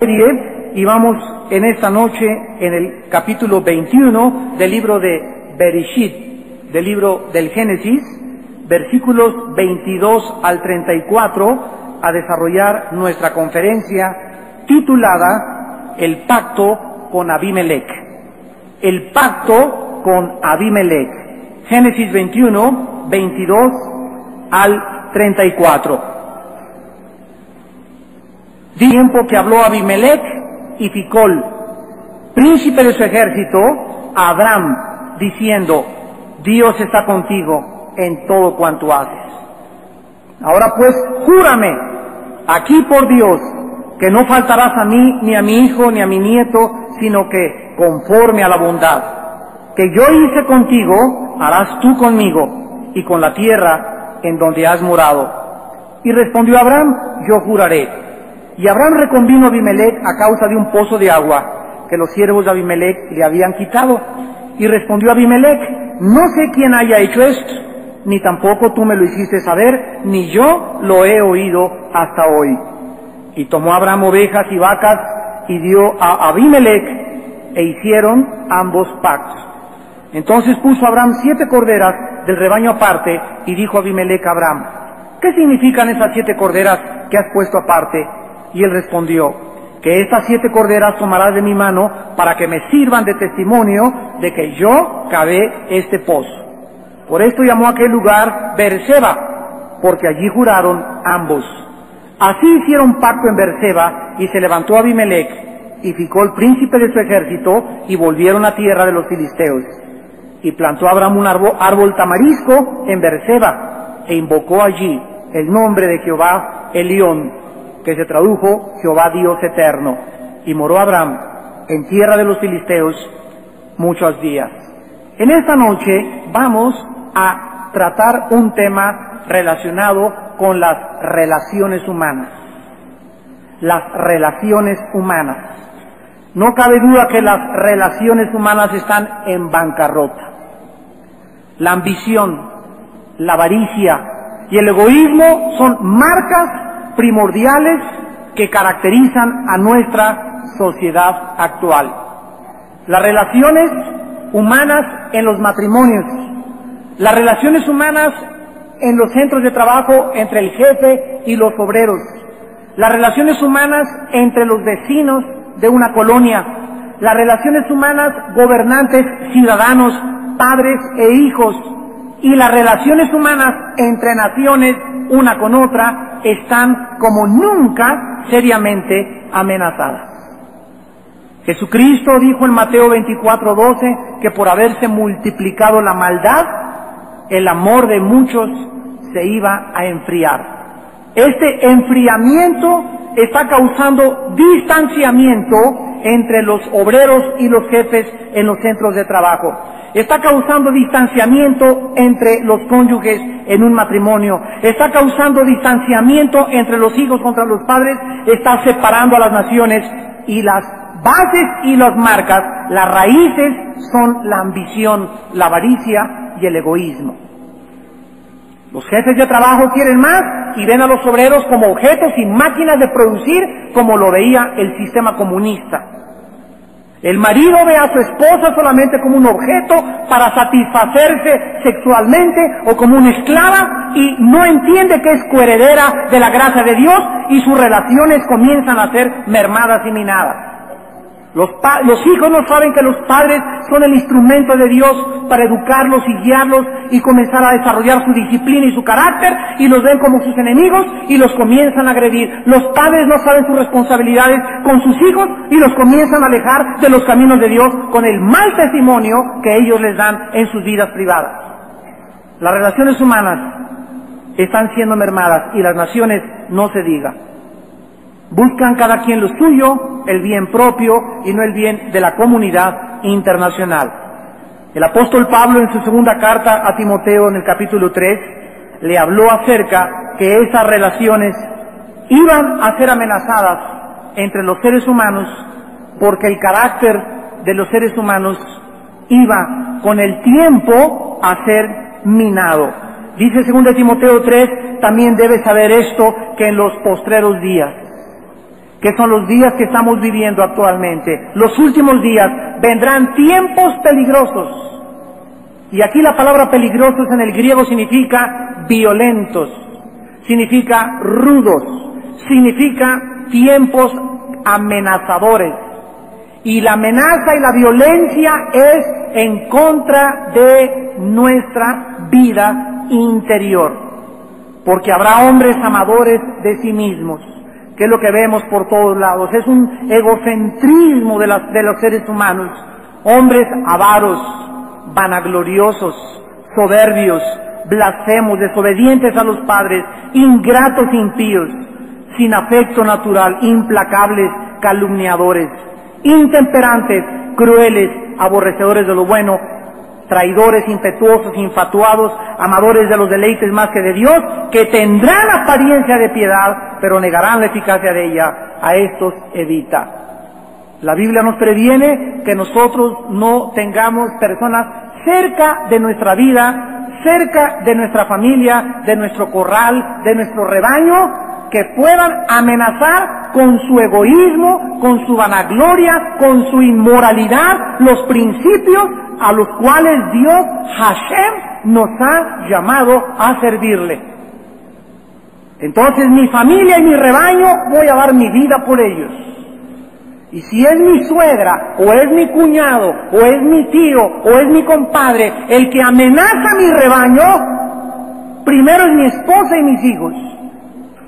Y vamos en esta noche en el capítulo 21 del libro de Bereshit, del libro del Génesis, versículos 22 al 34, a desarrollar nuestra conferencia titulada El pacto con Abimelech. El pacto con Abimelech. Génesis 21, 22 al 34. Tiempo que habló Abimelech y Ficol, príncipe de su ejército, a Abraham, diciendo: Dios está contigo en todo cuanto haces. Ahora pues, júrame aquí por Dios, que no faltarás a mí, ni a mi hijo, ni a mi nieto, sino que, conforme a la bondad que yo hice contigo, harás tú conmigo, y con la tierra en donde has morado. Y respondió Abraham: yo juraré. Y Abraham reconvino a Abimelech a causa de un pozo de agua que los siervos de Abimelech le habían quitado. Y respondió Abimelech: no sé quién haya hecho esto, ni tampoco tú me lo hiciste saber, ni yo lo he oído hasta hoy. Y tomó Abraham ovejas y vacas y dio a Abimelech, e hicieron ambos pactos. Entonces puso Abraham 7 corderas del rebaño aparte, y dijo Abimelech a Abraham: ¿qué significan esas 7 corderas que has puesto aparte? Y él respondió: que estas 7 corderas tomarás de mi mano para que me sirvan de testimonio de que yo cavé este pozo. Por esto llamó a aquel lugar Beerseba, porque allí juraron ambos. Así hicieron pacto en Beerseba, y se levantó Abimelech y Ficol, príncipe de su ejército, y volvieron a tierra de los filisteos. Y plantó Abraham un árbol tamarisco en Beerseba, e invocó allí el nombre de Jehová Elión, que se tradujo Jehová Dios eterno. Y moró Abraham en tierra de los filisteos muchos días. En esta noche vamos a tratar un tema relacionado con las relaciones humanas. Las relaciones humanas. No cabe duda que las relaciones humanas están en bancarrota. La ambición, la avaricia y el egoísmo son marcas primordiales que caracterizan a nuestra sociedad actual. Las relaciones humanas en los matrimonios, las relaciones humanas en los centros de trabajo entre el jefe y los obreros, las relaciones humanas entre los vecinos de una colonia, las relaciones humanas gobernantes, ciudadanos, padres e hijos, y las relaciones humanas entre naciones una con otra están como nunca seriamente amenazadas. Jesucristo dijo en Mateo 24:12 que por haberse multiplicado la maldad, el amor de muchos se iba a enfriar. Este enfriamiento está causando distanciamiento entre los obreros y los jefes en los centros de trabajo. Está causando distanciamiento entre los cónyuges en un matrimonio. Está causando distanciamiento entre los hijos contra los padres. Está separando a las naciones. Y las bases y las marcas, las raíces, son la ambición, la avaricia y el egoísmo. Los jefes de trabajo quieren más y ven a los obreros como objetos y máquinas de producir, como lo veía el sistema comunista. El marido ve a su esposa solamente como un objeto para satisfacerse sexualmente o como una esclava, y no entiende que es coheredera de la gracia de Dios, y sus relaciones comienzan a ser mermadas y minadas. Los hijos no saben que los padres son el instrumento de Dios para educarlos y guiarlos y comenzar a desarrollar su disciplina y su carácter, y los ven como sus enemigos y los comienzan a agredir. Los padres no saben sus responsabilidades con sus hijos y los comienzan a alejar de los caminos de Dios con el mal testimonio que ellos les dan en sus vidas privadas. Las relaciones humanas están siendo mermadas, y las naciones no se diga. Buscan cada quien lo suyo, el bien propio y no el bien de la comunidad internacional. El apóstol Pablo, en su segunda carta a Timoteo, en el capítulo 3, le habló acerca que esas relaciones iban a ser amenazadas entre los seres humanos, porque el carácter de los seres humanos iba con el tiempo a ser minado. Dice 2 Timoteo 3, también debes saber esto, que en los postreros días, que son los días que estamos viviendo actualmente. Los últimos días vendrán tiempos peligrosos. Y aquí la palabra peligrosos en el griego significa violentos, significa rudos, significa tiempos amenazadores. Y la amenaza y la violencia es en contra de nuestra vida interior. Porque habrá hombres amadores de sí mismos, que es lo que vemos por todos lados. Es un egocentrismo de los seres humanos. Hombres avaros, vanagloriosos, soberbios, blasfemos, desobedientes a los padres, ingratos, impíos, sin afecto natural, implacables, calumniadores, intemperantes, crueles, aborrecedores de lo bueno, traidores, impetuosos, infatuados, amadores de los deleites más que de Dios, que tendrán apariencia de piedad, pero negarán la eficacia de ella. A estos evita. La Biblia nos previene que nosotros no tengamos personas cerca de nuestra vida, cerca de nuestra familia, de nuestro corral, de nuestro rebaño, que puedan amenazar con su egoísmo, con su vanagloria, con su inmoralidad, los principios a los cuales Dios, Hashem, nos ha llamado a servirle. Entonces mi familia y mi rebaño voy a dar mi vida por ellos. Y si es mi suegra, o es mi cuñado, o es mi tío, o es mi compadre, el que amenaza mi rebaño, primero es mi esposa y mis hijos.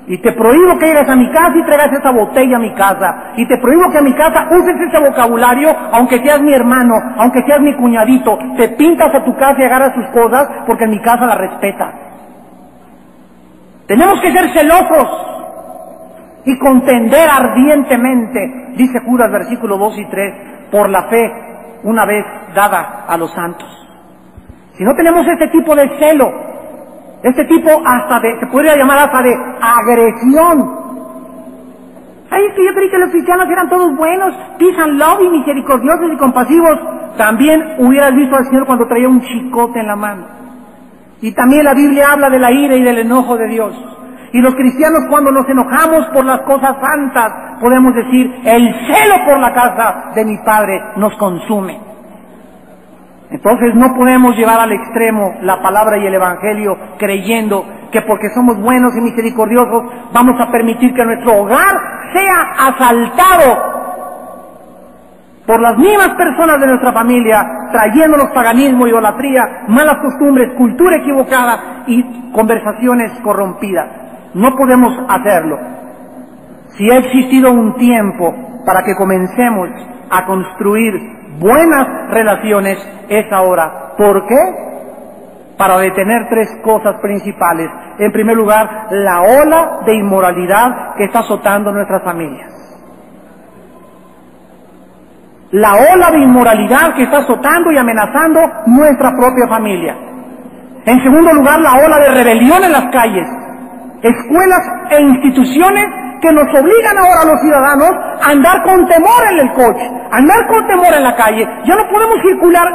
Y te prohíbo que llegues a mi casa y traigas esa botella a mi casa. Y te prohíbo que a mi casa uses ese vocabulario, aunque seas mi hermano, aunque seas mi cuñadito. Te pintas a tu casa y agarras sus cosas, porque en mi casa la respetas. Tenemos que ser celosos y contender ardientemente, dice Judas, versículos 2 y 3, por la fe una vez dada a los santos. Si no tenemos este tipo de celo, este tipo se podría llamar hasta de agresión. Ay, es que yo creí que los cristianos eran todos buenos, peace and love y misericordiosos y compasivos. También hubieras visto al Señor cuando traía un chicote en la mano. Y también la Biblia habla de la ira y del enojo de Dios. Y los cristianos, cuando nos enojamos por las cosas santas, podemos decir, el celo por la casa de mi Padre nos consume. Entonces no podemos llevar al extremo la palabra y el Evangelio creyendo que porque somos buenos y misericordiosos vamos a permitir que nuestro hogar sea asaltado por las mismas personas de nuestra familia, trayéndonos paganismo, idolatría, malas costumbres, cultura equivocada y conversaciones corrompidas. No podemos hacerlo. Si ha existido un tiempo para que comencemos a construir buenas relaciones, es ahora. ¿Por qué? Para detener tres cosas principales. En primer lugar, la ola de inmoralidad que está azotando nuestras familias. La ola de inmoralidad que está azotando y amenazando nuestra propia familia. En segundo lugar, la ola de rebelión en las calles, escuelas e instituciones que nos obligan ahora a los ciudadanos a andar con temor en el coche, a andar con temor en la calle. Ya no podemos circular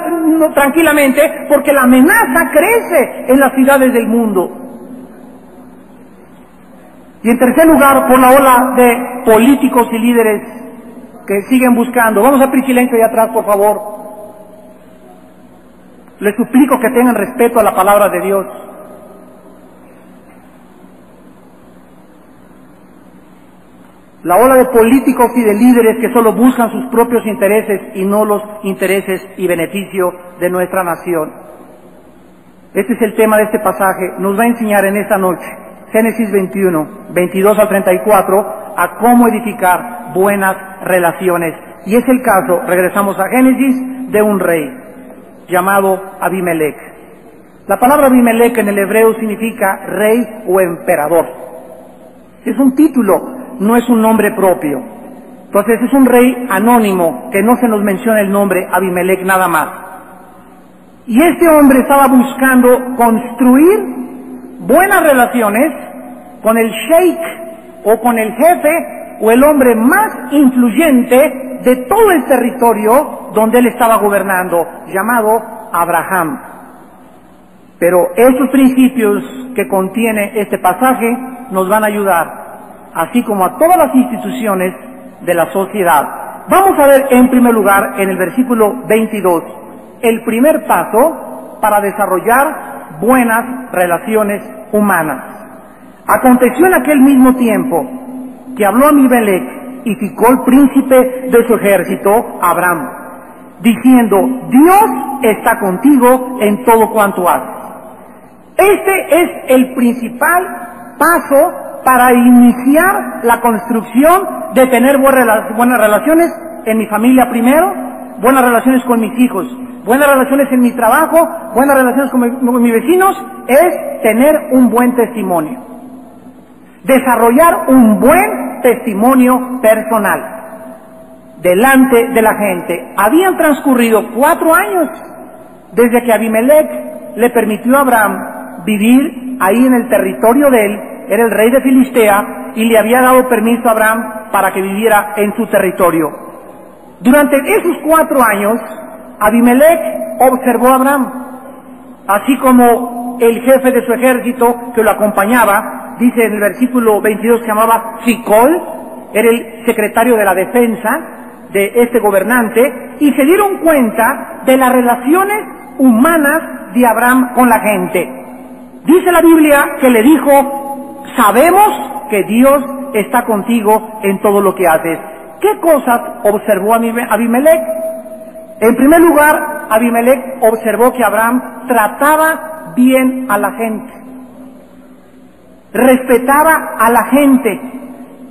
tranquilamente porque la amenaza crece en las ciudades del mundo. Y en tercer lugar, por la ola de políticos y líderes que siguen buscando. Vamos a Priscilencio de atrás, por favor. Les suplico que tengan respeto a la palabra de Dios. La ola de políticos y de líderes que solo buscan sus propios intereses y no los intereses y beneficio de nuestra nación. Este es el tema de este pasaje. Nos va a enseñar en esta noche, Génesis 21, 22 al 34, a cómo edificar buenas relaciones. Y es el caso, regresamos a Génesis, de un rey llamado Abimelec. La palabra Abimelec en el hebreo significa rey o emperador. Es un título, no es un nombre propio. Entonces es un rey anónimo, que no se nos menciona el nombre Abimelec nada más. Y este hombre estaba buscando construir buenas relaciones con el sheikh o con el jefe o el hombre más influyente de todo el territorio donde él estaba gobernando, llamado Abraham. Pero estos principios que contiene este pasaje nos van a ayudar, así como a todas las instituciones de la sociedad. Vamos a ver en primer lugar en el versículo 22 el primer paso para desarrollar buenas relaciones humanas. Aconteció en aquel mismo tiempo que habló Abimelech y Ficol, príncipe de su ejército, a Abraham, diciendo: Dios está contigo en todo cuanto haces. Este es el principal paso para iniciar la construcción de tener buenas relaciones en mi familia primero, buenas relaciones con mis hijos, buenas relaciones en mi trabajo, buenas relaciones con mis vecinos, es tener un buen testimonio. Desarrollar un buen testimonio personal delante de la gente. Habían transcurrido 4 años desde que Abimelech le permitió a Abraham vivir ahí en el territorio de él. Era el rey de Filistea y le había dado permiso a Abraham para que viviera en su territorio. Durante esos 4 años, Abimelech observó a Abraham, así como el jefe de su ejército que lo acompañaba, dice en el versículo 22, se llamaba Ficol, era el secretario de la defensa de este gobernante, y se dieron cuenta de las relaciones humanas de Abraham con la gente. Dice la Biblia que le dijo: sabemos que Dios está contigo en todo lo que haces. ¿Qué cosas observó Abimelech? En primer lugar, Abimelech observó que Abraham trataba bien a la gente, respetaba a la gente,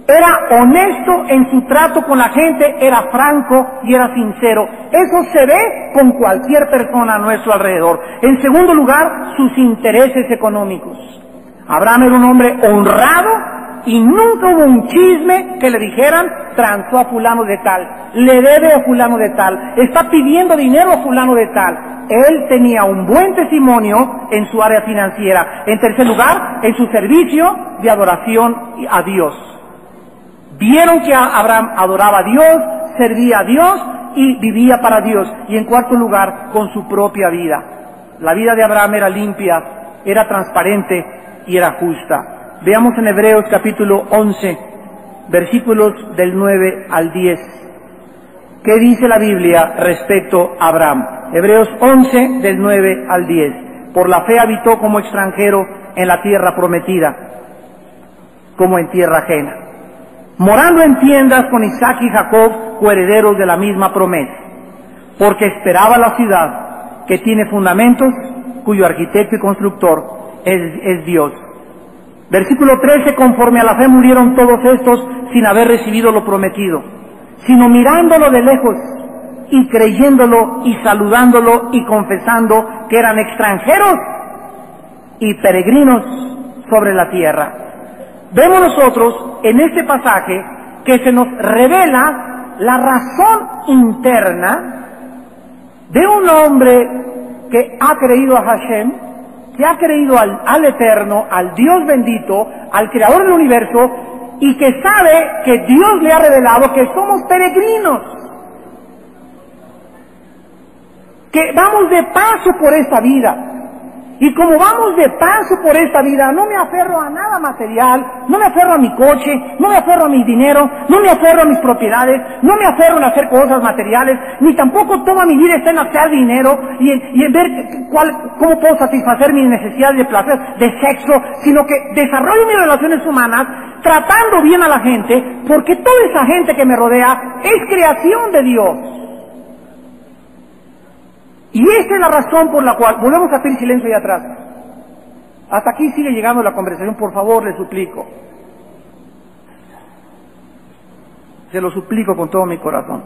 era honesto en su trato con la gente, era franco y era sincero. Eso se ve con cualquier persona a nuestro alrededor. En segundo lugar, sus intereses económicos. Abraham era un hombre honrado y nunca hubo un chisme que le dijeran: transó a fulano de tal, le debe a fulano de tal, está pidiendo dinero a fulano de tal. Él tenía un buen testimonio en su área financiera. En tercer lugar, en su servicio de adoración a Dios. Vieron que Abraham adoraba a Dios, servía a Dios y vivía para Dios. Y en cuarto lugar, con su propia vida. La vida de Abraham era limpia, era transparente y era justa. Veamos en Hebreos capítulo 11, versículos del 9 al 10. ¿Qué dice la Biblia respecto a Abraham? Hebreos 11, del 9 al 10. Por la fe habitó como extranjero en la tierra prometida, como en tierra ajena, morando en tiendas con Isaac y Jacob, coherederos de la misma promesa, porque esperaba la ciudad que tiene fundamentos, cuyo arquitecto y constructor es Dios. Versículo 13, conforme a la fe murieron todos estos sin haber recibido lo prometido, sino mirándolo de lejos y creyéndolo y saludándolo y confesando que eran extranjeros y peregrinos sobre la tierra. Vemos nosotros en este pasaje que se nos revela la razón interna de un hombre que ha creído a Hashem, que ha creído al Eterno, al Dios bendito, al Creador del universo, y que sabe que Dios le ha revelado que somos peregrinos, que vamos de paso por esta vida. Y como vamos de paso por esta vida, no me aferro a nada material, no me aferro a mi coche, no me aferro a mi dinero, no me aferro a mis propiedades, no me aferro en hacer cosas materiales, ni tampoco toda mi vida está en hacer dinero y en ver cómo puedo satisfacer mis necesidades de placer, de sexo, sino que desarrollo mis relaciones humanas tratando bien a la gente, porque toda esa gente que me rodea es creación de Dios. Y esa es la razón por la cual, volvemos a pedir silencio ahí atrás. Hasta aquí sigue llegando la conversación, por favor, le suplico. Se lo suplico con todo mi corazón.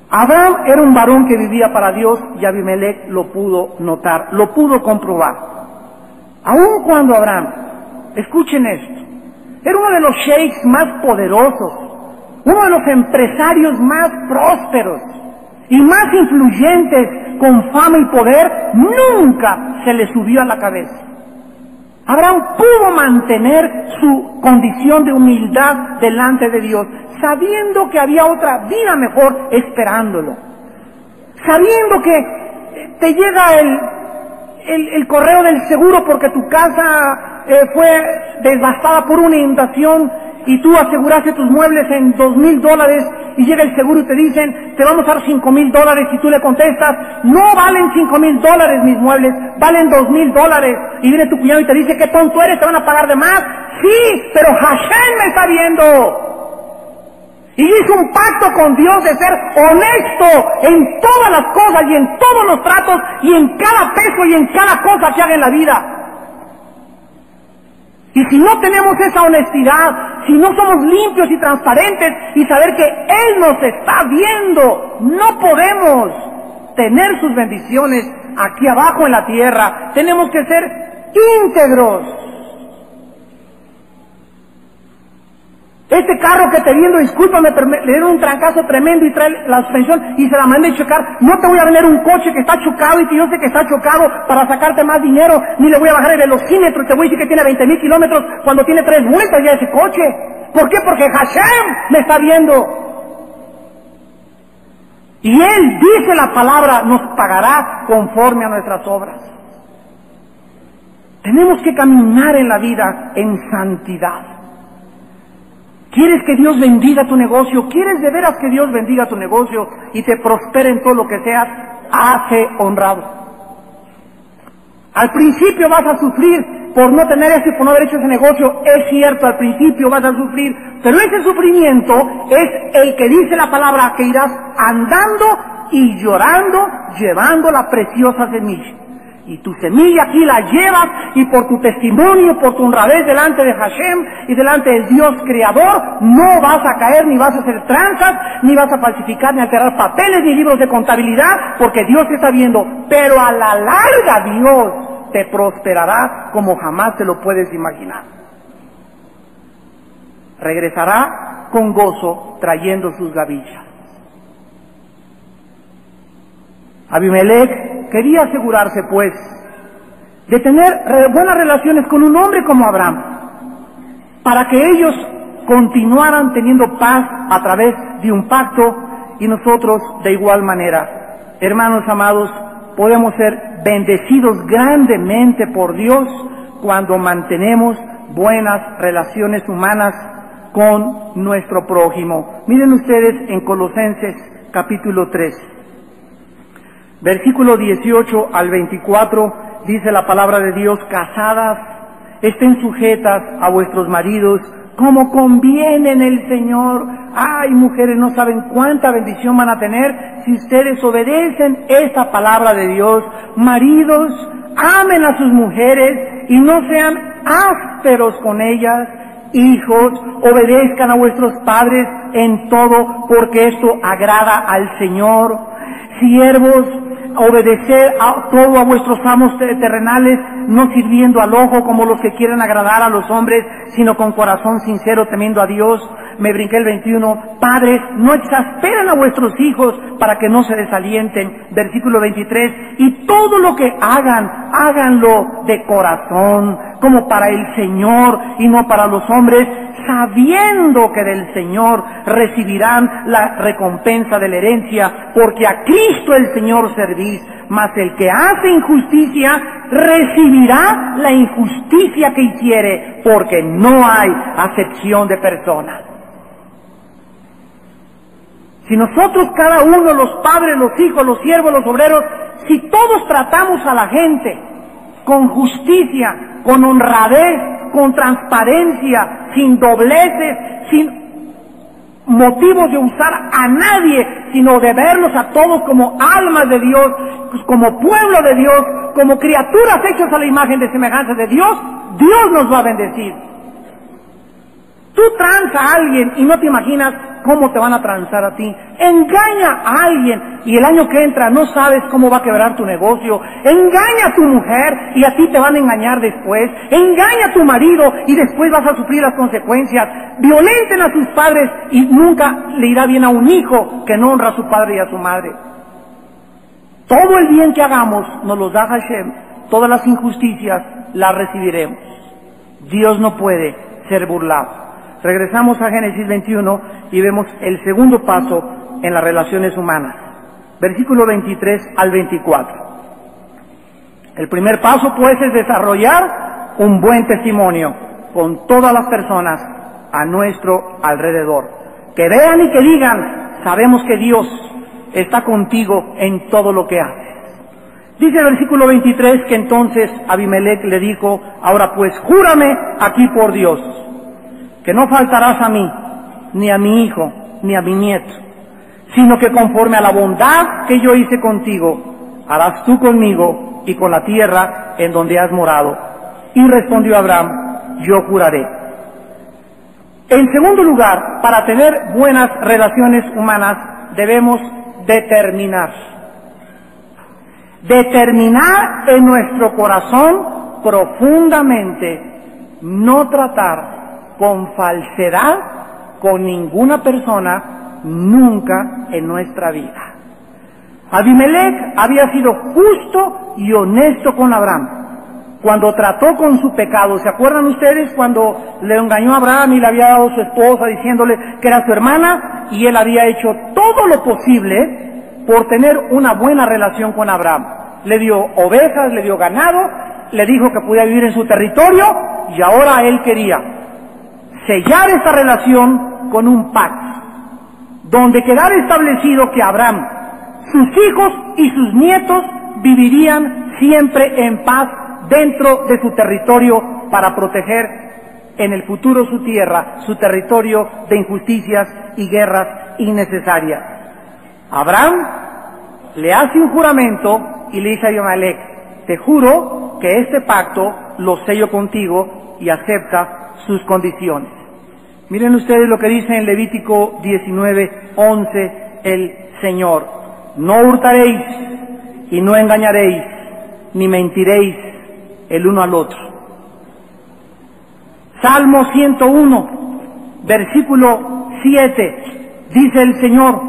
Abraham era un varón que vivía para Dios y Abimelech lo pudo notar, lo pudo comprobar. Aun cuando Abraham, escuchen esto, era uno de los sheiks más poderosos, uno de los empresarios más prósperos y más influyentes, con fama y poder, nunca se le subió a la cabeza. Abraham pudo mantener su condición de humildad delante de Dios, sabiendo que había otra vida mejor esperándolo, sabiendo que te llega el correo del seguro porque tu casa fue devastada por una inundación y tú aseguraste tus muebles en $2,000 y llega el seguro y te dicen, te vamos a dar $5,000 y tú le contestas, no valen $5,000 mis muebles, valen $2,000 y viene tu cuñado y te dice, qué tonto eres, te van a pagar de más. Sí, pero Hashem me está viendo. Y hizo un pacto con Dios de ser honesto en todas las cosas y en todos los tratos y en cada peso y en cada cosa que haga en la vida. Y si no tenemos esa honestidad, si no somos limpios y transparentes y saber que Él nos está viendo, no podemos tener sus bendiciones aquí abajo en la tierra. Tenemos que ser íntegros. Este carro que te viendo, discúlpame, le dieron un trancazo tremendo y trae la suspensión y se la mandé a checar. No te voy a vender un coche que está chocado y que yo sé que está chocado para sacarte más dinero, ni le voy a bajar el velocímetro y te voy a decir que tiene 20,000 kilómetros cuando tiene 3 vueltas ya ese coche. ¿Por qué? Porque Hashem me está viendo. Y Él dice la palabra, nos pagará conforme a nuestras obras. Tenemos que caminar en la vida en santidad. ¿Quieres que Dios bendiga tu negocio? ¿Quieres de veras que Dios bendiga tu negocio y te prospere en todo lo que seas? Hace honrado. Al principio vas a sufrir por no tener eso y por no haber hecho ese negocio. Es cierto, al principio vas a sufrir, pero ese sufrimiento es el que dice la palabra que irás andando y llorando, llevando la preciosa semilla. Y tu semilla aquí la llevas y por tu testimonio, por tu honradez delante de Hashem y delante del Dios Creador, no vas a caer, ni vas a hacer tranzas, ni vas a falsificar, ni alterar papeles, ni libros de contabilidad, porque Dios te está viendo. Pero a la larga Dios te prosperará como jamás te lo puedes imaginar. Regresará con gozo trayendo sus gavillas. Abimelech quería asegurarse, pues, de tener buenas relaciones con un hombre como Abraham, para que ellos continuaran teniendo paz a través de un pacto y nosotros de igual manera. Hermanos amados, podemos ser bendecidos grandemente por Dios cuando mantenemos buenas relaciones humanas con nuestro prójimo. Miren ustedes en Colosenses capítulo 3. Versículo 18 al 24, dice la palabra de Dios, casadas, estén sujetas a vuestros maridos, como conviene en el Señor. Ay, mujeres, no saben cuánta bendición van a tener si ustedes obedecen esta palabra de Dios. Maridos, amen a sus mujeres y no sean ásperos con ellas. Hijos, obedezcan a vuestros padres en todo, porque esto agrada al Señor. Siervos, obedecer a todo a vuestros amos terrenales, no sirviendo al ojo como los que quieren agradar a los hombres, sino con corazón sincero, temiendo a Dios. Me brinqué el 21. Padres, no exasperen a vuestros hijos para que no se desalienten. Versículo 23. Y todo lo que hagan, háganlo de corazón, como para el Señor y no para los hombres, sabiendo que del Señor recibirán la recompensa de la herencia, porque a Cristo el Señor servís, mas el que hace injusticia recibirá la injusticia que hiciere, porque no hay acepción de personas. Si nosotros, cada uno, los padres, los hijos, los siervos, los obreros, si todos tratamos a la gente con justicia, con honradez, con transparencia, sin dobleces, sin motivos de usar a nadie, sino de verlos a todos como almas de Dios, como pueblo de Dios, como criaturas hechas a la imagen de semejanza de Dios, Dios nos va a bendecir. Tú tranza a alguien y no te imaginas cómo te van a transar a ti. Engaña a alguien y el año que entra no sabes cómo va a quebrar tu negocio. Engaña a tu mujer y a ti te van a engañar después. Engaña a tu marido y después vas a sufrir las consecuencias. Violenten a sus padres y nunca le irá bien a un hijo que no honra a su padre y a su madre. Todo el bien que hagamos nos los da Hashem. Todas las injusticias las recibiremos. Dios no puede ser burlado. Regresamos a Génesis 21 y vemos el segundo paso en las relaciones humanas. Versículo 23 al 24. El primer paso, pues, es desarrollar un buen testimonio con todas las personas a nuestro alrededor. Que vean y que digan, sabemos que Dios está contigo en todo lo que haces. Dice el versículo 23 que entonces Abimelech le dijo, ahora pues júrame aquí por Dios, que no faltarás a mí, ni a mi hijo, ni a mi nieto, sino que conforme a la bondad que yo hice contigo, harás tú conmigo y con la tierra en donde has morado. Y respondió Abraham, yo juraré. En segundo lugar, para tener buenas relaciones humanas debemos determinar en nuestro corazón profundamente no tratar con falsedad con ninguna persona nunca en nuestra vida. Abimelech había sido justo y honesto con Abraham cuando trató con su pecado. ¿Se acuerdan ustedes cuando le engañó a Abraham y le había dado su esposa diciéndole que era su hermana? Y él había hecho todo lo posible por tener una buena relación con Abraham. Le dio ovejas, le dio ganado, le dijo que podía vivir en su territorio y ahora él quería sellar esta relación con un pacto, donde quedara establecido que Abraham, sus hijos y sus nietos vivirían siempre en paz dentro de su territorio para proteger en el futuro su tierra, su territorio de injusticias y guerras innecesarias. Abraham le hace un juramento y le dice a Abimelech, te juro que este pacto lo sello contigo, y acepta sus condiciones. Miren ustedes lo que dice en Levítico 19:11 el Señor, no hurtaréis y no engañaréis, ni mentiréis el uno al otro. Salmo 101, versículo 7, dice el Señor,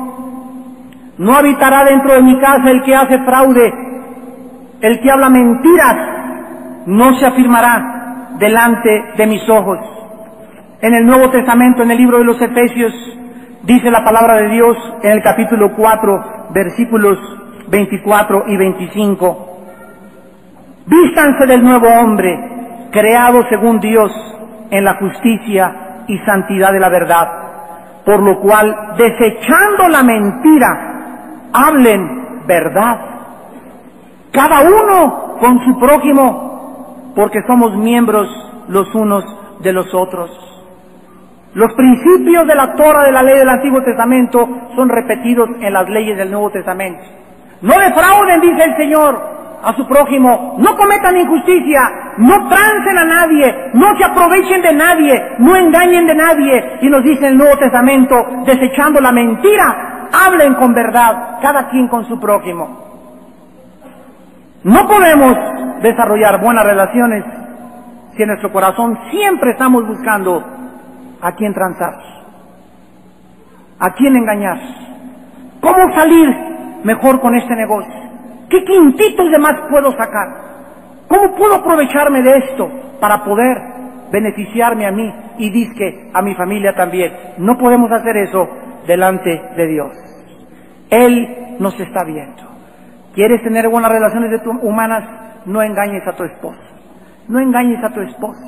no habitará dentro de mi casa el que hace fraude, el que habla mentiras, no se afirmará delante de mis ojos. En el Nuevo Testamento, en el libro de los Efesios, dice la palabra de Dios en el capítulo 4, versículos 24 y 25. Vístanse del nuevo hombre, creado según Dios en la justicia y santidad de la verdad, por lo cual, desechando la mentira, hablen verdad, cada uno con su prójimo, porque somos miembros los unos de los otros. Los principios de la Torah, de la ley del Antiguo Testamento, son repetidos en las leyes del Nuevo Testamento. No defrauden, dice el Señor, a su prójimo, no cometan injusticia, no trancen a nadie, no se aprovechen de nadie, no engañen de nadie. Y nos dice el Nuevo Testamento, desechando la mentira, hablen con verdad, cada quien con su prójimo. No podemos desarrollar buenas relaciones si en nuestro corazón siempre estamos buscando a quién transar, a quién engañar, cómo salir mejor con este negocio, qué quintitos de más puedo sacar, cómo puedo aprovecharme de esto para poder beneficiarme a mí y dizque a mi familia también. No podemos hacer eso delante de Dios. Él nos está viendo. ¿Quieres tener buenas relaciones humanas? No engañes a tu esposo, no engañes a tu esposo,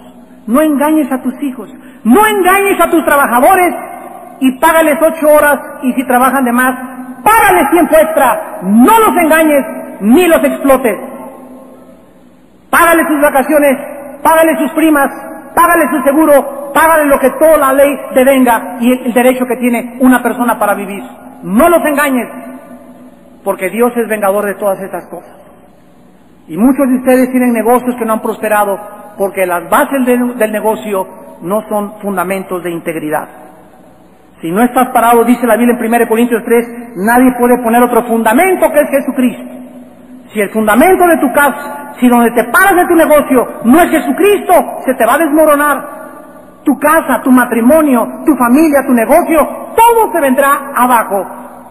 no engañes a tus hijos, no engañes a tus trabajadores y págales 8 horas, y si trabajan de más, págales tiempo extra. No los engañes ni los explotes. Págales sus vacaciones, págales sus primas, págales su seguro, págales lo que toda la ley devenga y el derecho que tiene una persona para vivir. No los engañes, porque Dios es vengador de todas estas cosas. Y muchos de ustedes tienen negocios que no han prosperado porque las bases del negocio no son fundamentos de integridad. Si no estás parado, dice la Biblia en 1 Corintios 3, nadie puede poner otro fundamento que es Jesucristo. Si el fundamento de tu casa, si donde te paras de tu negocio no es Jesucristo, se te va a desmoronar. Tu casa, tu matrimonio, tu familia, tu negocio, todo se vendrá abajo.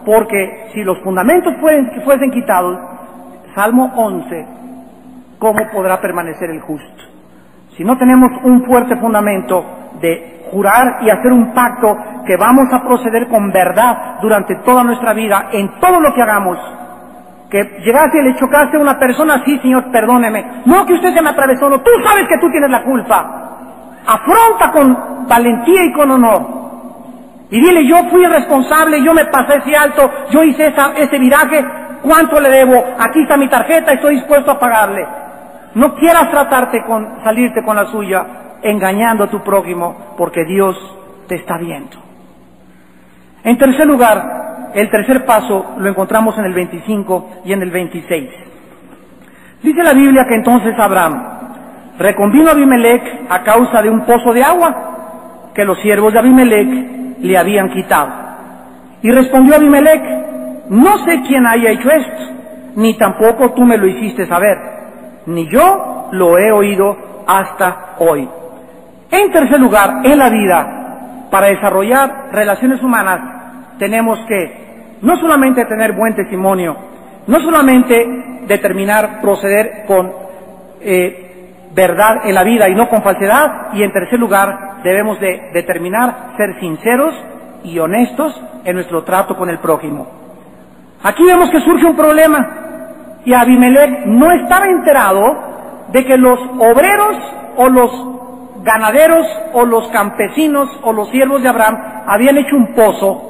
Porque si los fundamentos fuesen quitados, Salmo 11, ¿cómo podrá permanecer el justo? Si no tenemos un fuerte fundamento de jurar y hacer un pacto que vamos a proceder con verdad durante toda nuestra vida, en todo lo que hagamos, que llegaste y le chocaste a una persona, sí, Señor, perdóneme. No, que usted se me atravesó, no, tú sabes que tú tienes la culpa. Afronta con valentía y con honor. Y dile, yo fui responsable, yo me pasé ese alto, yo hice ese viraje, ¿cuánto le debo? Aquí está mi tarjeta, estoy dispuesto a pagarle. No quieras salirte con la suya, engañando a tu prójimo, porque Dios te está viendo. En tercer lugar, el tercer paso lo encontramos en el 25 y en el 26. Dice la Biblia que entonces Abraham reconvino a Abimelech a causa de un pozo de agua que los siervos de Abimelech le habían quitado. Y respondió Abimelech, no sé quién haya hecho esto, ni tampoco tú me lo hiciste saber, ni yo lo he oído hasta hoy. En tercer lugar, en la vida, para desarrollar relaciones humanas, tenemos que no solamente tener buen testimonio, no solamente proceder con verdad en la vida y no con falsedad, y en tercer lugar debemos de determinar ser sinceros y honestos en nuestro trato con el prójimo. Aquí vemos que surge un problema y Abimelech no estaba enterado de que los obreros o los ganaderos o los campesinos o los siervos de Abraham habían hecho un pozo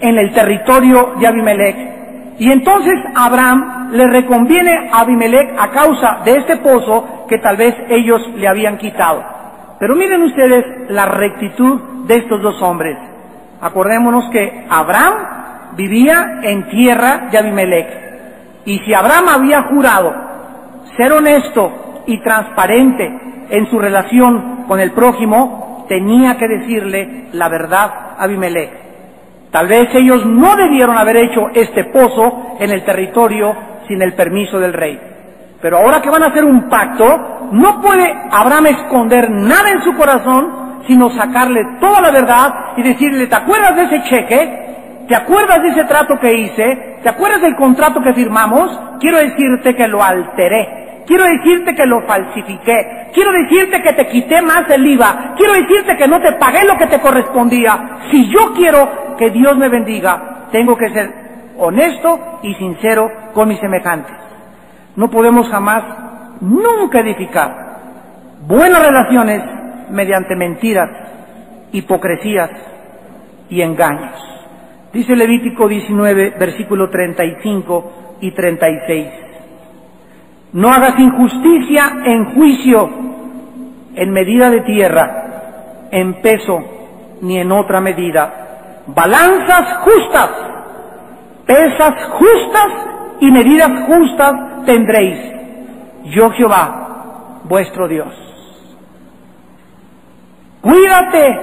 en el territorio de Abimelech. Y entonces Abraham le reconviene a Abimelech a causa de este pozo que tal vez ellos le habían quitado. Pero miren ustedes la rectitud de estos dos hombres. Acordémonos que Abraham vivía en tierra de Abimelech. Y si Abraham había jurado ser honesto y transparente en su relación con el prójimo, tenía que decirle la verdad a Abimelech. Tal vez ellos no debieron haber hecho este pozo en el territorio sin el permiso del rey. Pero ahora que van a hacer un pacto, no puede Abraham esconder nada en su corazón, sino sacarle toda la verdad y decirle, ¿te acuerdas de ese cheque? ¿Te acuerdas de ese trato que hice? ¿Te acuerdas del contrato que firmamos? Quiero decirte que lo alteré. Quiero decirte que lo falsifiqué. Quiero decirte que te quité más el IVA. Quiero decirte que no te pagué lo que te correspondía. Si yo quiero que Dios me bendiga, tengo que ser honesto y sincero con mis semejantes. No podemos jamás, nunca edificar buenas relaciones mediante mentiras, hipocresías y engaños. Dice Levítico 19, versículo 35 y 36. No hagas injusticia en juicio, en medida de tierra, en peso, ni en otra medida. Balanzas justas, pesas justas y medidas justas tendréis. Yo Jehová, vuestro Dios. Cuídate,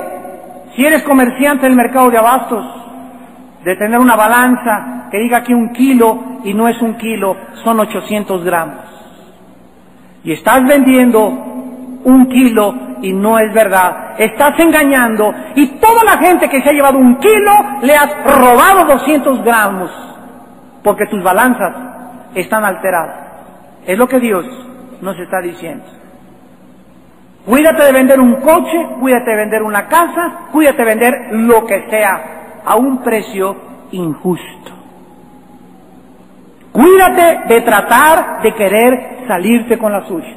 si eres comerciante del mercado de abastos, de tener una balanza que diga que 1 kilo y no es 1 kilo, son 800 gramos. Y estás vendiendo 1 kilo y no es verdad. Estás engañando y toda la gente que se ha llevado 1 kilo le has robado 200 gramos porque tus balanzas están alteradas. Es lo que Dios nos está diciendo. Cuídate de vender un coche, cuídate de vender una casa, cuídate de vender lo que sea a un precio injusto. Cuídate de tratar de querer salirte con la suya.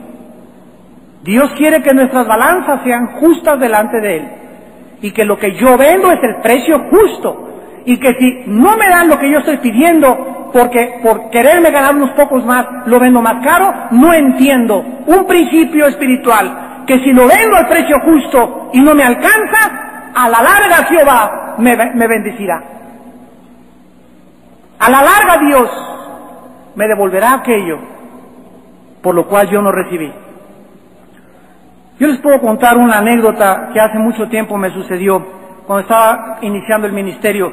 Dios quiere que nuestras balanzas sean justas delante de Él y que lo que yo vendo es el precio justo y que si no me dan lo que yo estoy pidiendo porque por quererme ganar unos pocos más lo vendo más caro, no entiendo un principio espiritual que si lo vendo al precio justo y no me alcanza, a la larga Jehová me bendecirá. A la larga Dios me devolverá aquello por lo cual yo no recibí. Yo les puedo contar una anécdota que hace mucho tiempo me sucedió cuando estaba iniciando el ministerio.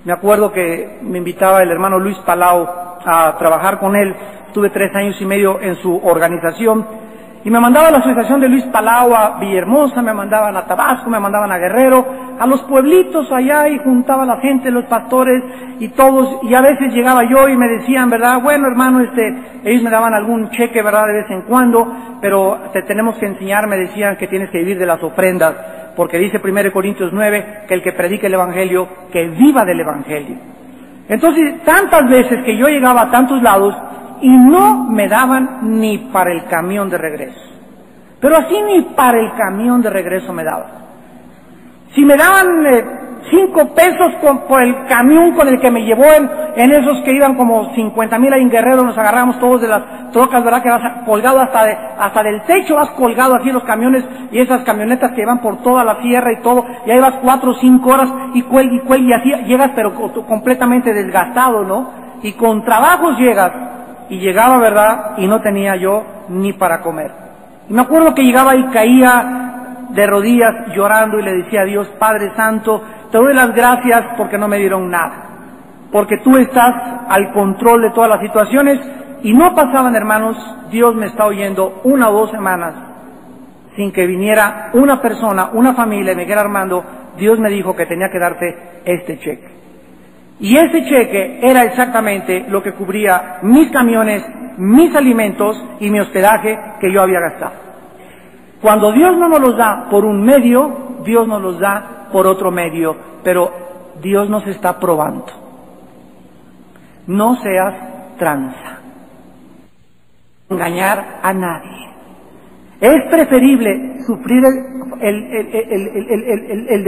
Me acuerdo que me invitaba el hermano Luis Palau a trabajar con él. Estuve 3 años y medio en su organización y me mandaba a la asociación de Luis Palau a Villahermosa, me mandaban a Tabasco, me mandaban a Guerrero, a los pueblitos allá y juntaba a la gente, los pastores y todos, y a veces llegaba yo y me decían, ¿verdad? Bueno, hermano, ellos me daban algún cheque, ¿verdad? De vez en cuando, pero te tenemos que enseñar, me decían, que tienes que vivir de las ofrendas, porque dice 1 Corintios 9 que el que predique el Evangelio, que viva del Evangelio. Entonces, tantas veces que yo llegaba a tantos lados y no me daban ni para el camión de regreso. Pero así ni para el camión de regreso me daba. Si me daban 5 pesos por el camión con el que me llevó en esos que iban como 50,000 ahí en Guerrero, nos agarramos todos de las trocas, ¿verdad? Que vas colgado hasta del techo, vas colgado así los camiones y esas camionetas que van por toda la sierra y todo, y ahí vas 4 o 5 horas y cuelga y así llegas pero completamente desgastado, ¿no? Y con trabajos llegas, y llegaba, ¿verdad? Y no tenía yo ni para comer. Y me acuerdo que llegaba y caía de rodillas llorando y le decía a Dios: Padre Santo, te doy las gracias porque no me dieron nada, porque tú estás al control de todas las situaciones. Y no pasaban, hermanos, Dios me está oyendo 1 o 2 semanas sin que viniera una persona, una familia y me dijera: Armando, Dios me dijo que tenía que darte este cheque. Y ese cheque era exactamente lo que cubría mis camiones, mis alimentos y mi hospedaje que yo había gastado. Cuando Dios no nos los da por un medio, Dios nos los da por otro medio, pero Dios nos está probando. No seas tranza, engañar a nadie. Es preferible sufrir el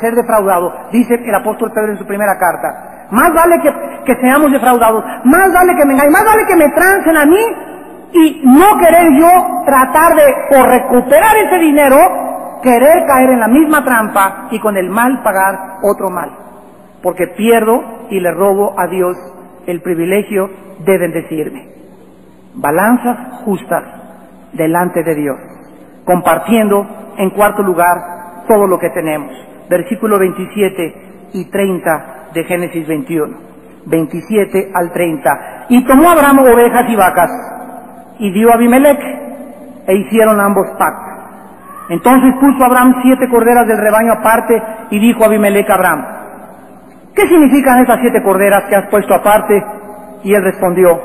ser defraudado, dice el apóstol Pedro en su primera carta. Más vale que seamos defraudados, más vale que me engañen, más vale que me trancen a mí y no querer yo tratar de, por recuperar ese dinero, querer caer en la misma trampa y con el mal pagar otro mal. Porque pierdo y le robo a Dios el privilegio de bendecirme. Balanzas justas delante de Dios, compartiendo en cuarto lugar todo lo que tenemos. Versículo 27 y 30 de Génesis 21, 27 al 30. Y tomó Abraham ovejas y vacas y dio a Abimelech, e hicieron ambos pactos. Entonces puso Abraham 7 corderas del rebaño aparte y dijo a Abimelech a Abraham: ¿qué significan esas 7 corderas que has puesto aparte? Y él respondió: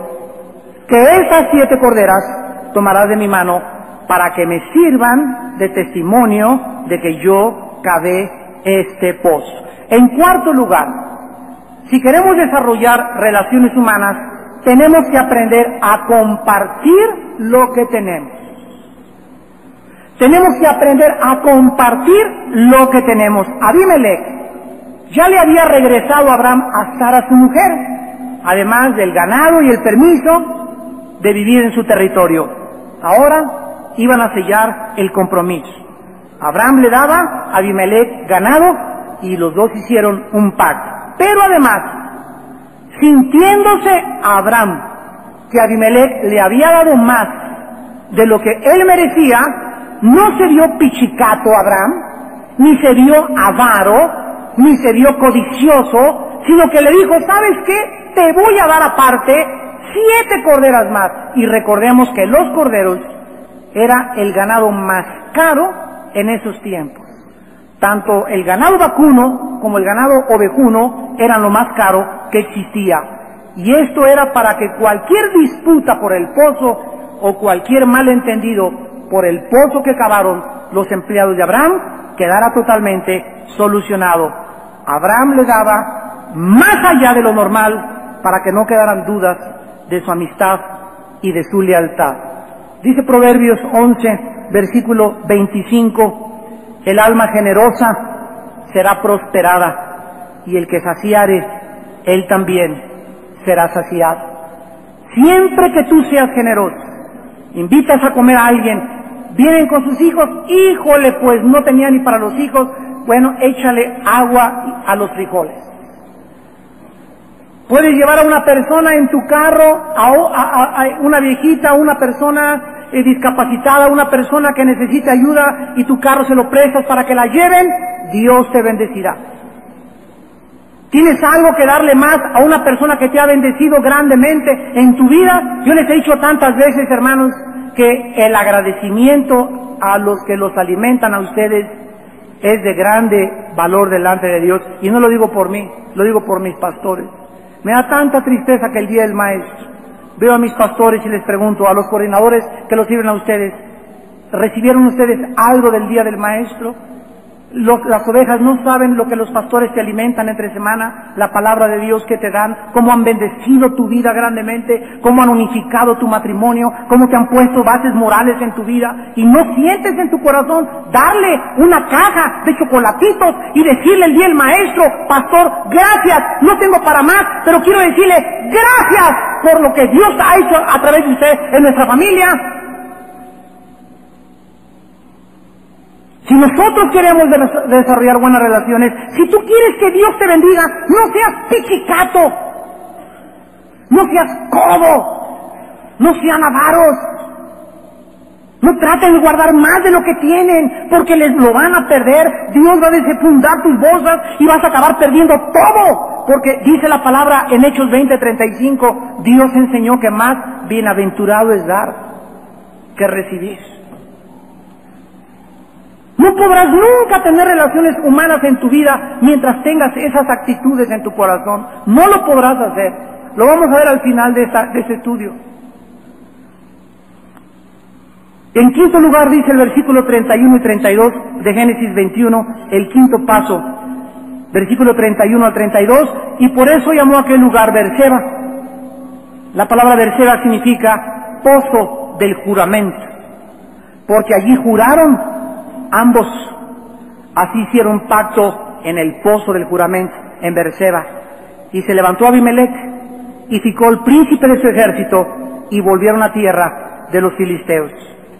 que esas 7 corderas tomarás de mi mano para que me sirvan de testimonio de que yo cavé este pozo. En cuarto lugar, si queremos desarrollar relaciones humanas, tenemos que aprender a compartir lo que tenemos. Tenemos que aprender a compartir lo que tenemos. Abimelech ya le había regresado a Abraham a Sara, su mujer, además del ganado y el permiso de vivir en su territorio. Ahora iban a sellar el compromiso. Abraham le daba a Abimelech ganado y los dos hicieron un pacto. Pero además, sintiéndose Abraham que Abimelech le había dado más de lo que él merecía, no se vio pichicato Abraham, ni se vio avaro, ni se vio codicioso, sino que le dijo: ¿sabes qué? Te voy a dar aparte 7 corderas más. Y recordemos que los corderos era el ganado más caro en esos tiempos. Tanto el ganado vacuno como el ganado ovejuno eran lo más caro que existía. Y esto era para que cualquier disputa por el pozo o cualquier malentendido por el pozo que cavaron los empleados de Abraham quedara totalmente solucionado. Abraham le daba más allá de lo normal para que no quedaran dudas de su amistad y de su lealtad. Dice Proverbios 11, versículo 25: el alma generosa será prosperada, y el que saciare, él también será saciado. Siempre que tú seas generoso, invitas a comer a alguien, vienen con sus hijos, híjole, pues no tenía ni para los hijos, bueno, échale agua a los frijoles. Puedes llevar a una persona en tu carro, a una viejita, a una persona discapacitada, una persona que necesita ayuda y tu carro se lo prestas para que la lleven, Dios te bendecirá. ¿Tienes algo que darle más a una persona que te ha bendecido grandemente en tu vida? Yo les he dicho tantas veces, hermanos, que el agradecimiento a los que los alimentan a ustedes es de grande valor delante de Dios. Y no lo digo por mí, lo digo por mis pastores. Me da tanta tristeza que el día del maestro veo a mis pastores y les pregunto, a los coordinadores que los sirven a ustedes, ¿recibieron ustedes algo del día del maestro? Las ovejas no saben lo que los pastores te alimentan entre semana, la palabra de Dios que te dan, cómo han bendecido tu vida grandemente, cómo han unificado tu matrimonio, cómo te han puesto bases morales en tu vida, y no sientes en tu corazón darle una caja de chocolatitos y decirle el día del maestro: pastor, gracias, no tengo para más, pero quiero decirle gracias por lo que Dios ha hecho a través de usted en nuestra familia. Si nosotros queremos desarrollar buenas relaciones, si tú quieres que Dios te bendiga, no seas pichicato, no seas codo, no sean avaros, no traten de guardar más de lo que tienen, porque les lo van a perder. Dios va a desenfundar tus bolsas y vas a acabar perdiendo todo, porque dice la palabra en Hechos 20:35, Dios enseñó que más bienaventurado es dar que recibir. No podrás nunca tener relaciones humanas en tu vida mientras tengas esas actitudes en tu corazón. No lo podrás hacer. Lo vamos a ver al final de este estudio. En quinto lugar dice el versículo 31 y 32 de Génesis 21, el quinto paso, versículo 31 al 32, y por eso llamó a aquel lugar Berseba. La palabra Berseba significa pozo del juramento, porque allí juraron ambos, así hicieron pacto en el pozo del juramento, en Berseba. Y se levantó Abimelech y Ficol, príncipe de su ejército, y volvieron a tierra de los filisteos.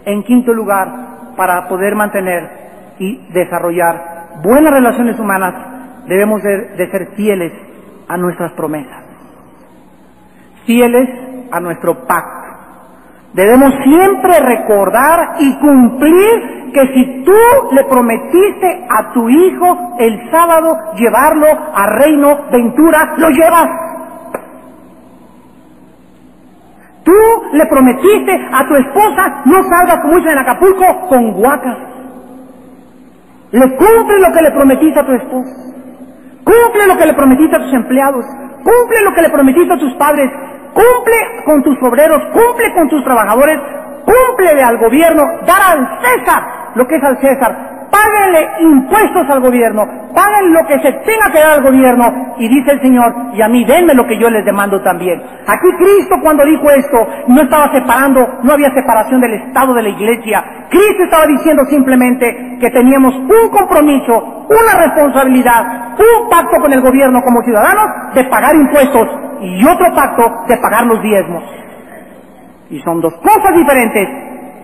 En quinto lugar, para poder mantener y desarrollar buenas relaciones humanas, debemos de ser fieles a nuestras promesas, fieles a nuestro pacto. Debemos siempre recordar y cumplir que si tú le prometiste a tu hijo el sábado llevarlo a Reino Ventura, lo llevas. Tú le prometiste a tu esposa: no salgas, como dicen en Acapulco, con guacas. Le cumple lo que le prometiste a tu esposa. Cumple lo que le prometiste a tus empleados. Cumple lo que le prometiste a tus padres. Cumple con tus obreros, cumple con tus trabajadores, cúmplele al gobierno, dar al César lo que es al César, páguenle impuestos al gobierno, paguen lo que se tenga que dar al gobierno, y dice el Señor: y a mí denme lo que yo les demando también. Aquí Cristo, cuando dijo esto, no estaba separando, no había separación del Estado de la Iglesia. Cristo estaba diciendo simplemente que teníamos un compromiso, una responsabilidad, un pacto con el gobierno como ciudadanos de pagar impuestos, y otro pacto de pagar los diezmos. Y son dos cosas diferentes: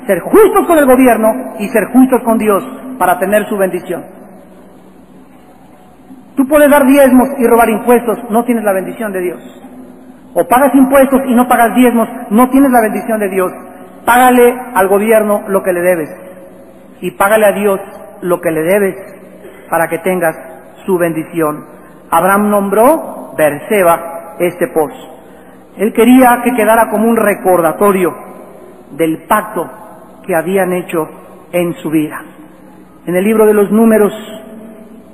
ser justos con el gobierno y ser justos con Dios para tener su bendición. Tú puedes dar diezmos y robar impuestos, no tienes la bendición de Dios. O pagas impuestos y no pagas diezmos, no tienes la bendición de Dios. Págale al gobierno lo que le debes, y págale a Dios lo que le debes para que tengas su bendición. Abraham nombró Berseba este pozo. Él quería que quedara como un recordatorio del pacto que habían hecho en su vida. En el libro de los Números,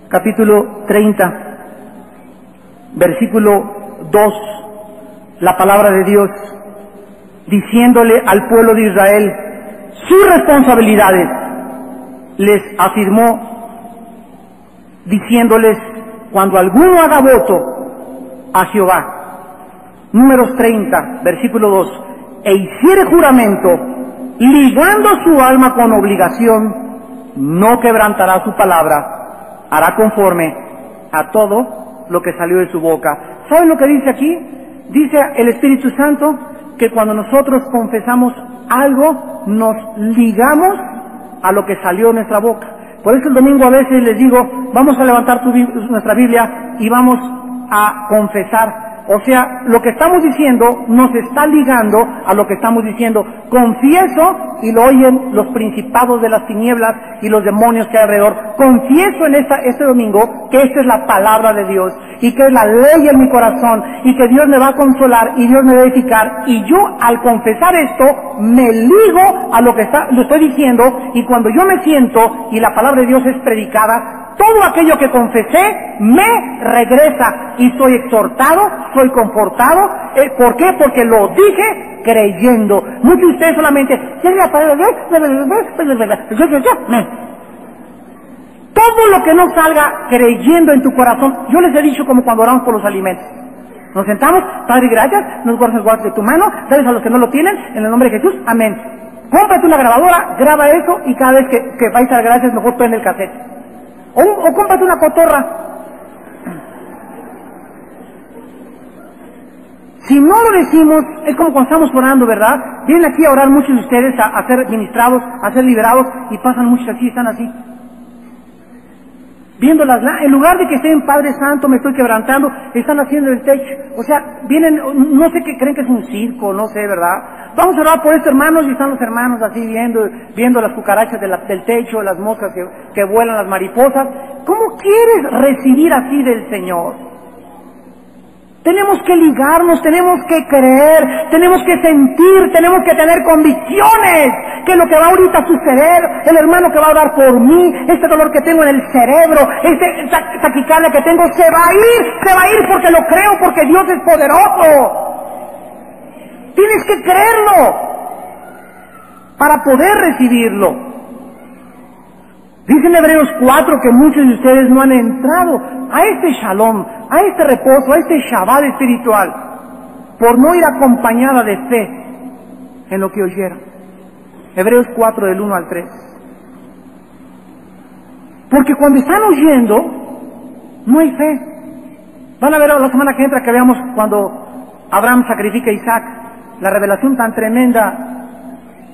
capítulo 30, versículo 2, la palabra de Dios, diciéndole al pueblo de Israel sus responsabilidades, les afirmó, diciéndoles: cuando alguno haga voto a Jehová, Números 30, versículo 2, e hiciere juramento, ligando su alma con obligación, no quebrantará su palabra, hará conforme a todo lo que salió de su boca. ¿Saben lo que dice aquí? Dice el Espíritu Santo que cuando nosotros confesamos algo, nos ligamos a lo que salió de nuestra boca. Por eso el domingo a veces les digo: vamos a levantar nuestra Biblia y vamos a confesar. O sea, lo que estamos diciendo nos está ligando a lo que estamos diciendo. Confieso, y lo oyen los principados de las tinieblas y los demonios que hay alrededor. Confieso en este domingo que esta es la palabra de Dios y que es la ley en mi corazón y que Dios me va a consolar y Dios me va a edificar. Y yo, al confesar esto, me ligo a lo que lo estoy diciendo, y cuando yo me siento y la palabra de Dios es predicada, todo aquello que confesé me regresa y soy exhortado, soy confortado. ¿Por qué? Porque lo dije creyendo. Muchos de ustedes solamente Todo lo que no salga creyendo en tu corazón, yo les he dicho como cuando oramos por los alimentos. Nos sentamos, Padre, gracias, nos guardas de tu mano, dales a los que no lo tienen, en el nombre de Jesús, amén. Cómprate una grabadora, graba eso y cada vez que vais a dar gracias, mejor prende el cassette. O cómprate una cotorra. Si no lo decimos, es como cuando estamos orando, ¿verdad? Vienen aquí a orar muchos de ustedes a ser ministrados, a ser liberados, y pasan muchos así, están así. Viéndolas, en lugar de que estén Padre Santo, me estoy quebrantando, están haciendo el techo. O sea, vienen, no sé qué creen que es un circo, no sé, ¿verdad? Vamos a orar por estos hermanos, y están los hermanos así viendo las cucarachas del techo, las moscas que vuelan, las mariposas. ¿Cómo quieres recibir así del Señor? Tenemos que ligarnos, tenemos que creer, tenemos que sentir, tenemos que tener convicciones que lo que va ahorita a suceder, el hermano que va a orar por mí, este dolor que tengo en el cerebro, esta taquicardia que tengo, se va a ir porque lo creo, porque Dios es poderoso. Tienes que creerlo para poder recibirlo. Dice en Hebreos 4 que muchos de ustedes no han entrado a este shalom, a este reposo, a este Shabbat espiritual, por no ir acompañada de fe en lo que oyeron. Hebreos 4 del 1 al 3. Porque cuando están oyendo, no hay fe. Van a ver la semana que entra que veamos cuando Abraham sacrifica a Isaac, la revelación tan tremenda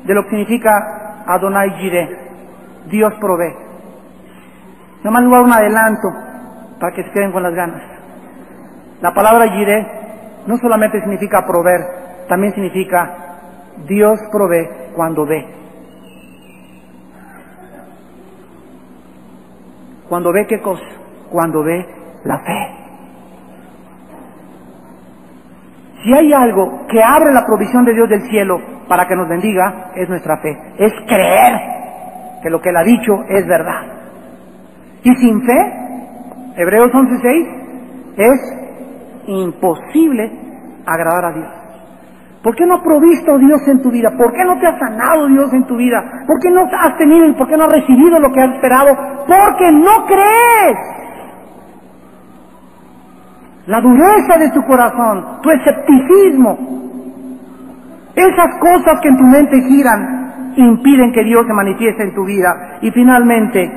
de lo que significa Adonai Jireh. Dios provee. Nomás les voy a dar un adelanto para que se queden con las ganas. La palabra Jireh no solamente significa proveer, también significa Dios provee cuando ve. ¿Cuando ve qué cosa? Cuando ve la fe. Si hay algo que abre la provisión de Dios del cielo para que nos bendiga, es nuestra fe. Es creer que lo que él ha dicho es verdad. Y sin fe, Hebreos 11:6, es imposible agradar a Dios. ¿Por qué no ha provisto Dios en tu vida? ¿Por qué no te ha sanado Dios en tu vida? ¿Por qué no has tenido y por qué no has recibido lo que has esperado? Porque no crees. La dureza de tu corazón, tu escepticismo, esas cosas que en tu mente giran, impiden que Dios se manifieste en tu vida. Y finalmente,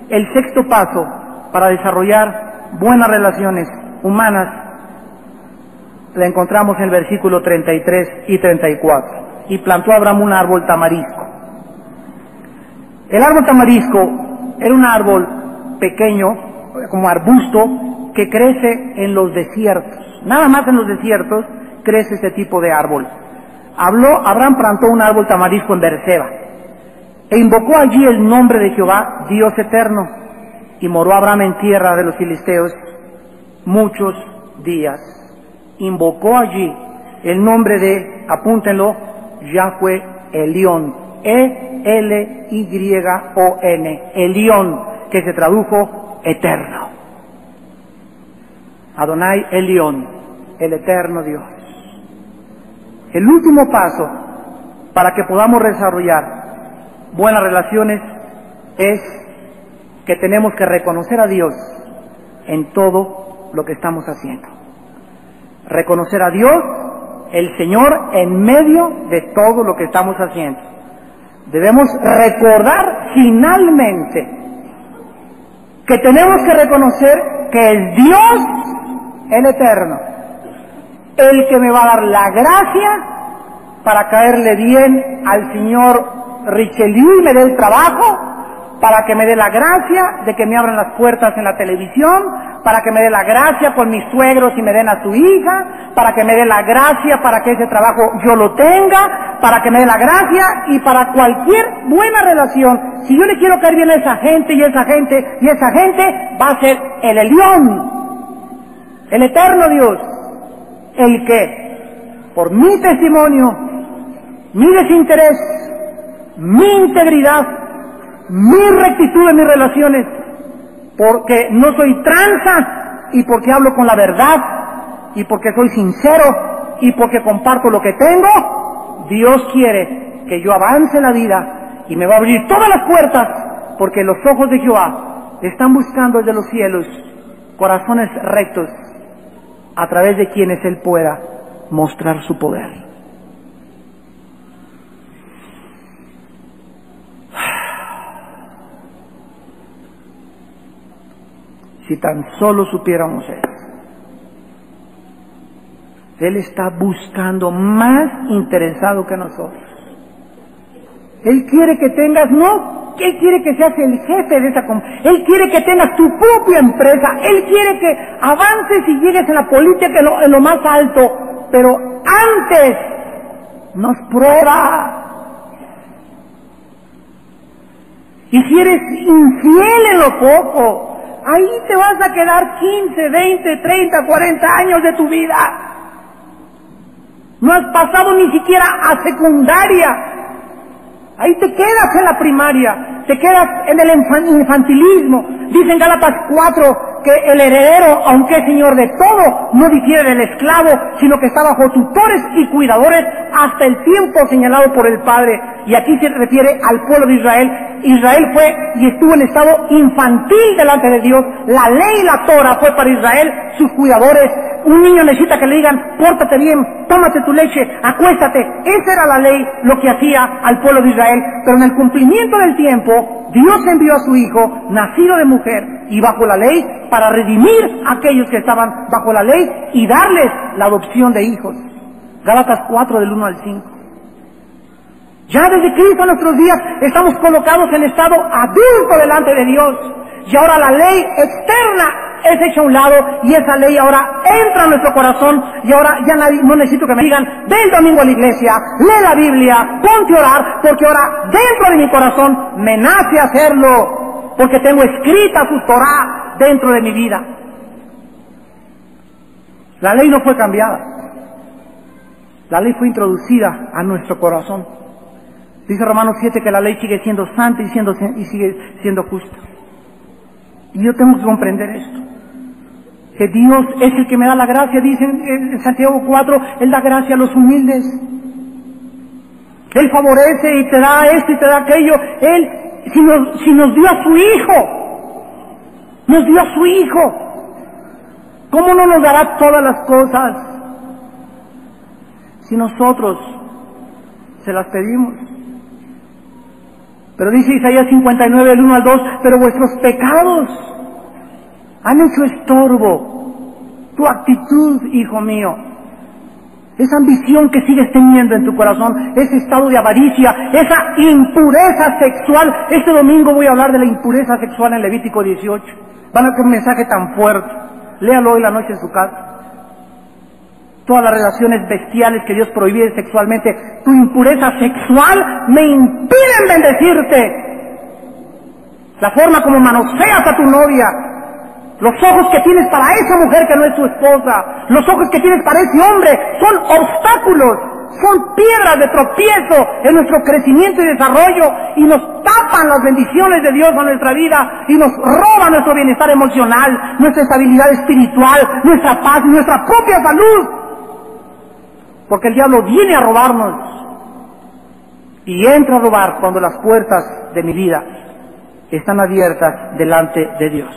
el sexto paso para desarrollar buenas relaciones humanas la encontramos en el versículo 33 y 34. Y plantó Abraham un árbol tamarisco. El árbol tamarisco era un árbol pequeño, como arbusto, que crece en los desiertos. Nada más en los desiertos crece este tipo de árbol. Abraham plantó un árbol tamarisco en Berseba e invocó allí el nombre de Jehová, Dios eterno, y moró Abraham en tierra de los filisteos muchos días. Invocó allí el nombre de, apúntenlo, Yahweh Elión, E-L-Y-O-N, Elión, que se tradujo eterno. Adonai Elión, el eterno Dios. El último paso para que podamos desarrollar buenas relaciones es que tenemos que reconocer a Dios en todo lo que estamos haciendo. Reconocer a Dios, el Señor, en medio de todo lo que estamos haciendo. Debemos recordar finalmente que tenemos que reconocer que es Dios el eterno, el que me va a dar la gracia para caerle bien al señor Richelieu y me dé el trabajo, para que me dé la gracia de que me abran las puertas en la televisión, para que me dé la gracia con mis suegros y me den a su hija, para que me dé la gracia para que ese trabajo yo lo tenga, para que me dé la gracia y para cualquier buena relación. Si yo le quiero caer bien a esa gente y esa gente y esa gente, va a ser el Elión, el eterno Dios, el que por mi testimonio, mi desinterés, mi integridad, mi rectitud en mis relaciones, porque no soy tranza y porque hablo con la verdad y porque soy sincero y porque comparto lo que tengo, Dios quiere que yo avance en la vida y me va a abrir todas las puertas, porque los ojos de Jehová están buscando desde los cielos corazones rectos a través de quienes Él pueda mostrar su poder. Si tan solo supiéramos eso. Él está buscando más interesado que nosotros. Él quiere que tengas, no, Él quiere que seas el jefe de esa compañía. Él quiere que tengas tu propia empresa. Él quiere que avances y llegues en la política en lo más alto. Pero antes nos prueba. Y si eres infiel en lo poco, ahí te vas a quedar 15, 20, 30, 40 años de tu vida. No has pasado ni siquiera a secundaria. Ahí te quedas en la primaria, te quedas en el infantilismo. Dice en Gálatas 4 que el heredero, aunque es señor de todo, no difiere del esclavo, sino que está bajo tutores y cuidadores hasta el tiempo señalado por el Padre. Y aquí se refiere al pueblo de Israel. Israel fue y estuvo en estado infantil delante de Dios. La ley, la Torah, fue para Israel, sus cuidadores. Un niño necesita que le digan, pórtate bien, tómate tu leche, acuéstate. Esa era la ley, lo que hacía al pueblo de Israel. Pero en el cumplimiento del tiempo, Dios envió a su Hijo, nacido de mujer y bajo la ley, para redimir a aquellos que estaban bajo la ley y darles la adopción de hijos. Gálatas 4 del 1 al 5. Ya desde Cristo en nuestros días estamos colocados en estado adulto delante de Dios. Y ahora la ley externa es hecha a un lado y esa ley ahora entra a nuestro corazón y ahora ya no necesito que me digan, ve el domingo a la iglesia, lee la Biblia, ponte a orar, porque ahora dentro de mi corazón me nace hacerlo, porque tengo escrita su Torah dentro de mi vida. La ley no fue cambiada. La ley fue introducida a nuestro corazón. Dice Romanos 7 que la ley sigue siendo santa y sigue siendo justa. Y yo tengo que comprender esto. Que Dios es el que me da la gracia, dice en Santiago 4, Él da gracia a los humildes. Él favorece y te da esto y te da aquello. Él, si nos dio a su Hijo, nos dio a su Hijo, ¿cómo no nos dará todas las cosas si nosotros se las pedimos? Pero dice Isaías 59, del 1 al 2, pero vuestros pecados han hecho estorbo. Tu actitud, hijo mío, esa ambición que sigues teniendo en tu corazón, ese estado de avaricia, esa impureza sexual. Este domingo voy a hablar de la impureza sexual en Levítico 18. Van a tener un mensaje tan fuerte. Léalo hoy la noche en su casa. Todas las relaciones bestiales que Dios prohíbe sexualmente, tu impureza sexual me impiden bendecirte. La forma como manoseas a tu novia, los ojos que tienes para esa mujer que no es tu esposa, los ojos que tienes para ese hombre, son obstáculos, son piedras de tropiezo en nuestro crecimiento y desarrollo y nos tapan las bendiciones de Dios a nuestra vida y nos roban nuestro bienestar emocional, nuestra estabilidad espiritual, nuestra paz y nuestra propia salud. Porque el diablo viene a robarnos y entra a robar cuando las puertas de mi vida están abiertas delante de Dios.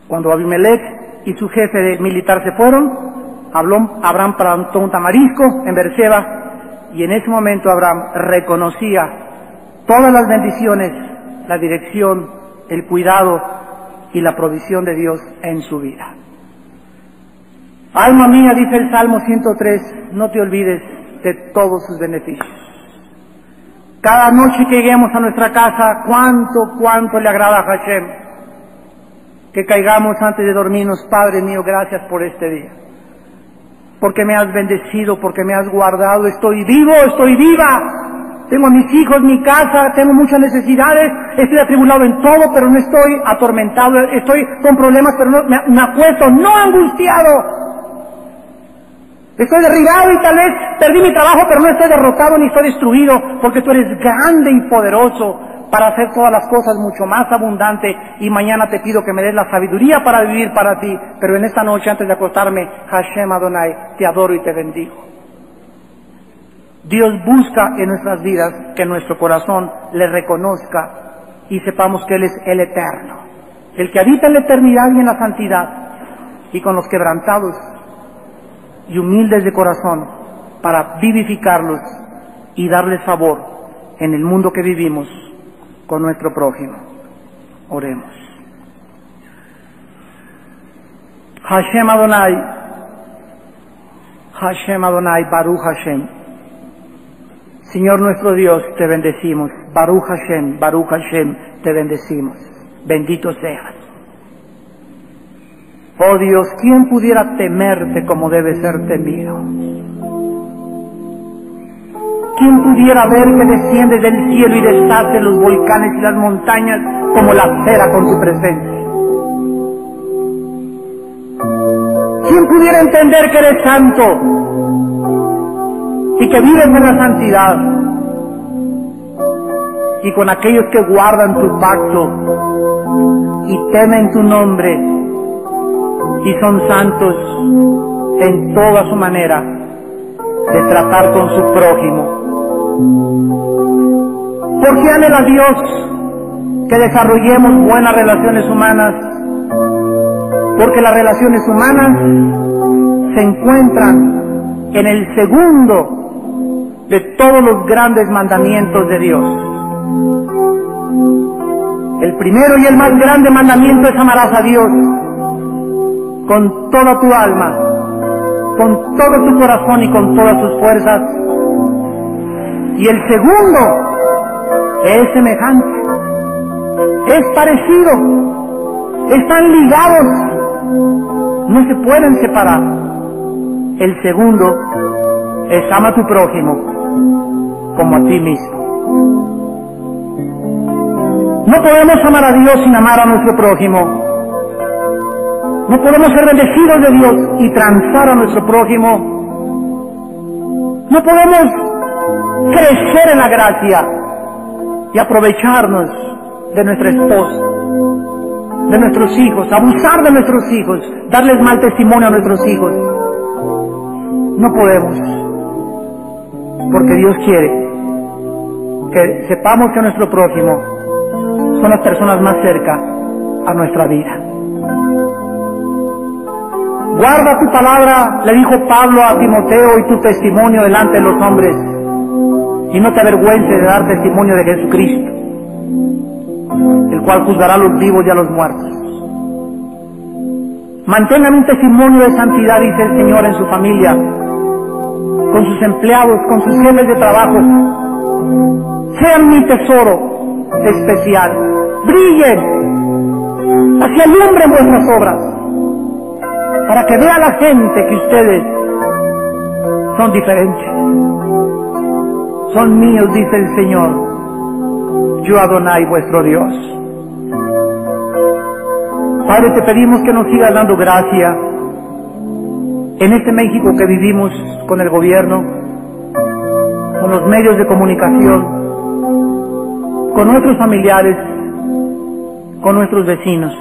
Cuando Abimelech y su jefe militar se fueron, Abraham plantó un tamarisco en Beerseba y en ese momento Abraham reconocía todas las bendiciones, la dirección, el cuidado y la provisión de Dios en su vida. Alma mía, dice el Salmo 103, no te olvides de todos sus beneficios. Cada noche que lleguemos a nuestra casa, cuánto le agrada a Hashem. Que caigamos antes de dormirnos, Padre mío, gracias por este día. Porque me has bendecido, porque me has guardado, estoy vivo, estoy viva. Tengo a mis hijos, mi casa, tengo muchas necesidades, estoy atribulado en todo, pero no estoy atormentado, estoy con problemas, pero no, me acuesto no angustiado. Estoy derribado y tal vez perdí mi trabajo, pero no estoy derrotado ni estoy destruido, porque tú eres grande y poderoso para hacer todas las cosas mucho más abundante. Y mañana te pido que me des la sabiduría para vivir para ti, pero en esta noche antes de acostarme, Hashem Adonai, te adoro y te bendigo. Dios busca en nuestras vidas que nuestro corazón le reconozca y sepamos que Él es el eterno, el que habita en la eternidad y en la santidad, y con los quebrantados y humildes de corazón, para vivificarlos y darles favor en el mundo que vivimos con nuestro prójimo. Oremos. Hashem Adonai, Hashem Adonai, Baruch Hashem. Señor nuestro Dios, te bendecimos. Baruch Hashem, te bendecimos. Bendito seas. Oh Dios, ¿quién pudiera temerte como debe ser temido? ¿Quién pudiera ver que desciendes del cielo y deshaces los volcanes y las montañas como la cera con tu presencia? ¿Quién pudiera entender que eres santo y que vives en la santidad y con aquellos que guardan tu pacto y temen tu nombre y son santos en toda su manera de tratar con su prójimo? ¿Por qué anhela Dios que desarrollemos buenas relaciones humanas? Porque las relaciones humanas se encuentran en el segundo de todos los grandes mandamientos de Dios. El primero y el más grande mandamiento es: amarás a Dios con toda tu alma, con todo tu corazón y con todas tus fuerzas. Y el segundo es semejante, es parecido, están ligados, no se pueden separar. El segundo es: ama a tu prójimo como a ti mismo. No podemos amar a Dios sin amar a nuestro prójimo. No podemos ser bendecidos de Dios y transar a nuestro prójimo. No podemos crecer en la gracia y aprovecharnos de nuestra esposa, de nuestros hijos, abusar de nuestros hijos, darles mal testimonio a nuestros hijos. No podemos, porque Dios quiere que sepamos que nuestro prójimo son las personas más cerca a nuestra vida. Guarda tu palabra, le dijo Pablo a Timoteo, y tu testimonio delante de los hombres, y no te avergüences de dar testimonio de Jesucristo, el cual juzgará a los vivos y a los muertos. Mantengan un testimonio de santidad, dice el Señor, en su familia, con sus empleados, con sus jefes de trabajo. Sean mi tesoro especial, brillen, hacia alumbren vuestras obras, para que vea la gente que ustedes son diferentes. Son míos, dice el Señor, yo Adonai vuestro Dios. Padre, te pedimos que nos sigas dando gracia en este México que vivimos, con el gobierno, con los medios de comunicación, con nuestros familiares, con nuestros vecinos.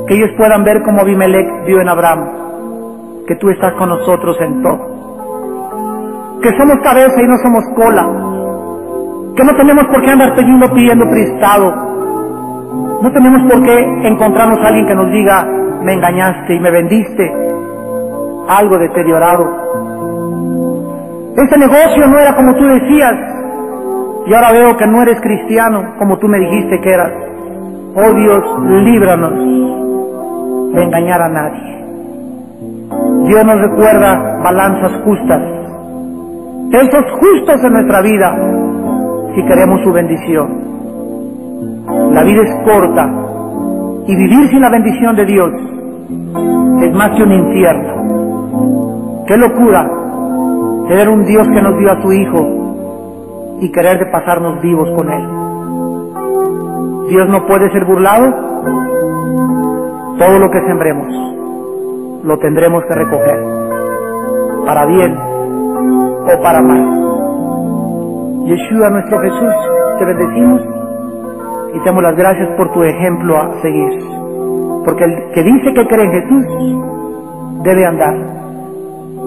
Que ellos puedan ver como Abimelech vio en Abraham, que tú estás con nosotros en todo. Que somos cabeza y no somos cola. Que no tenemos por qué andar pidiendo prestado. No tenemos por qué encontrarnos a alguien que nos diga: me engañaste y me vendiste algo deteriorado. Este negocio no era como tú decías, y ahora veo que no eres cristiano como tú me dijiste que eras. Oh Dios, líbranos de engañar a nadie. Dios nos recuerda balanzas justas, esos justos en nuestra vida, si queremos su bendición. La vida es corta y vivir sin la bendición de Dios es más que un infierno. Qué locura tener un Dios que nos dio a su Hijo y querer de pasarnos vivos con Él. Dios no puede ser burlado. Todo lo que sembremos lo tendremos que recoger, para bien o para mal. Yeshua, nuestro Jesús, te bendecimos y te damos las gracias por tu ejemplo a seguir, porque el que dice que cree en Jesús debe andar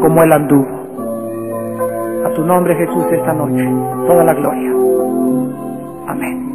como Él anduvo. A tu nombre, Jesús, esta noche toda la gloria. Amén.